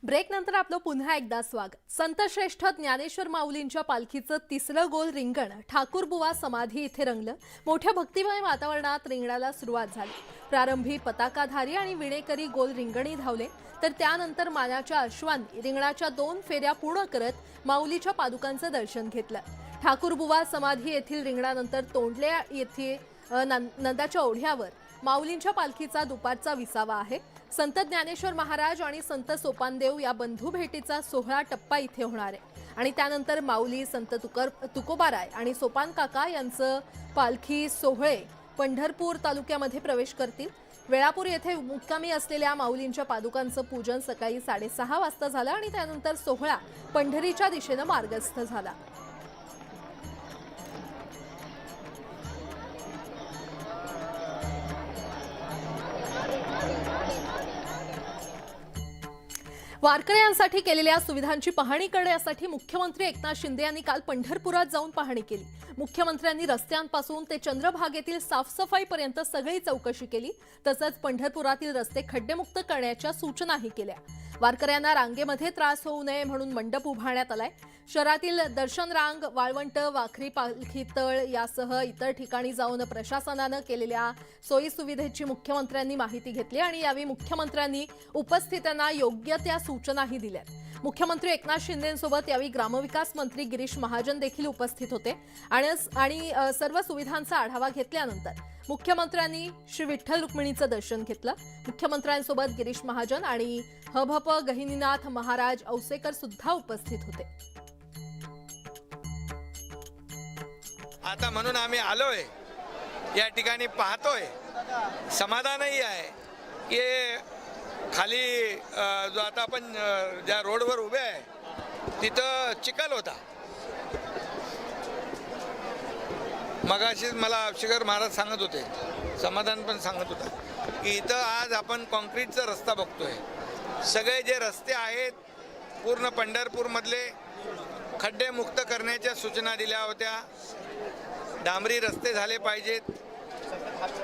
Break नंतर आपलं पुन्हा एकदा स्वागत। संतश्रेष्ठ ज्ञानेश्वर माऊलींच्या पालखीचं तिसरं गोल रिंगण ठाकूरबुवा समाधी इथे रंगलं। मोठ्या भक्तिमय वातावरणात रिंगणाला सुरुवात झाली। प्रारंभी पताकाधारी आणि विणेकरी गोल रिंगणी धावले, तर त्यानंतर मानाच्या अश्वांनी रिंगणाच्या 2 फेऱ्या पूर्ण करत माऊलीच्या पादुकांचं दर्शन घेतलं। ठाकूरबुवा समाधी येथील रिंगणानंतर तोंडल्या येथे नंदाच्या ओढ्यावर माऊलींच्या पालखीचा दुपारचा विसावा आहे। संत ज्ञानेश्वर महाराज आणि संत सोपानदेव या बंधू भेटीचा सोहळा टप्पा इथे होणार आहे आणि त्यानंतर माऊली, संत तुकोबाराय आणि सोपान काका यांचं पालखी सोहळे पंढरपूर तालुक्यामध्ये प्रवेश करतील। वेळापूर येथे मुक्कामी असलेल्या माऊलींच्या पादुकांचं पूजन सकाळी 6:30 वाजता झालं आणि त्यानंतर सोहळा पंढरीच्या दिशेने मार्गस्थ झाला। वारकऱ्यांसाठी केलेल्या सुविधांची पाहणी करण्यासाठी मुख्यमंत्री एकनाथ शिंदे यांनी काल पंढरपुरात जाऊन पाहणी केली। मुख्यमंत्र्यांनी रस्त्यांपासून ते चंद्रभागेतील साफसफाईपर्यंत सगळी चौकशी केली। तसंच पंढरपुरातील रस्ते खड्डेमुक्त करण्याच्या सूचनाही केल्या। वारकऱ्यांना रांगेमध्ये त्रास होऊ नये म्हणून मंडप उभारण्यात आलाय। शहरातील दर्शन रांग, वाळवंट, वाखरी पालखी तळ यासह इतर ठिकाणी जाऊन प्रशासनानं केलेल्या सोयी सुविधेची मुख्यमंत्र्यांनी माहिती घेतली आणि यावेळी मुख्यमंत्र्यांनी उपस्थितांना योग्य त्या सूचनाही दिल्या। मुख्यमंत्री एकनाथ शिंदेंसोबत यावेळी ग्रामविकास मंत्री गिरीश महाजन देखील उपस्थित होते आणि सर्व सुविधांचा आढावा घेतल्यानंतर मुख्यमंत्र्यांनी श्री विठ्ठल रुक्मिणीचं दर्शन घेतलं। मुख्यमंत्र्यांसोबत गिरीश महाजन आणि हभप गहिनीनाथ महाराज औसेकर सुद्धा उपस्थित होते। आता म्हणून आम्ही आलोय, या ठिकाणी पाहतोय, समाधानही आहे की खाली जो आता आपण ज्या रोडवर उभे आहे तिथं चिखल होता। मगाशीच मला शिखर महाराज सांगत होते, समाधान पण सांगत होता की इथं आज आपण कॉन्क्रीटचा रस्ता बघतोय। सगळे जे रस्ते आहेत पूर्ण पंढरपूरमधले खड्डे मुक्त करण्याच्या सूचना दिल्या होत्या। डांबरी रस्ते झाले पाहिजेत,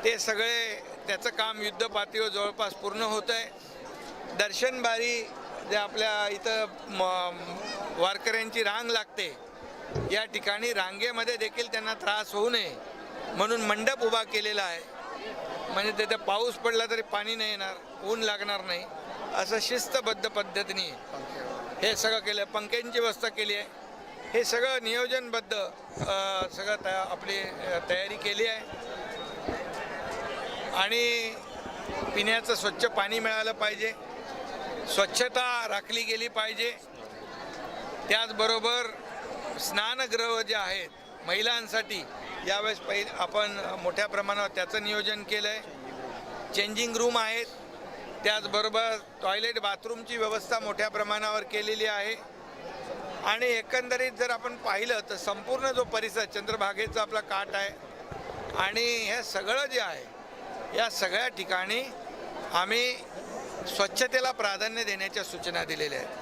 ते सगळे त्याचं काम युद्धपातळीवर जवळपास पूर्ण होत आहे। दर्शनबारी जे आपल्या इथं वारकऱ्यांची रांग लागते, या ठिकाणी रांगेमध्ये देखील त्यांना त्रास होऊ नये म्हणून मंडप उभा केलेला आहे। म्हणजे तिथे पाऊस पडला तरी पाणी नाही येणार, ऊन लागणार नाही, असं शिस्तबद्ध पद्धतीने हे सगळं केलं। पंख्यांची व्यवस्था केली आहे, हे सगळं नियोजनबद्ध सगळं आपली तयारी केली आहे। आणि पिण्याचं स्वच्छ पाणी मिळालं पाहिजे, स्वच्छता राखली गेली पाहिजे। त्याचबरोबर स्नानगृह जे आहेत महिलांसाठी यावेळेस आपण मोठ्या प्रमाणावर त्याचं नियोजन केलं आहे। चेंजिंग रूम आहेत, त्याचबरोबर टॉयलेट बाथरूमची व्यवस्था मोठ्या प्रमाणावर केलेली आहे। आणि एकंदरीत जर आपण पाहिलं तर संपूर्ण जो परिसर चंद्रभागेचा आपला काठ आहे आणि हे सगळं जे आहे या सगळ्या ठिकाणी आम्ही स्वच्छतेला प्राधान्य देण्याच्या सूचना दिलेल्या आहेत।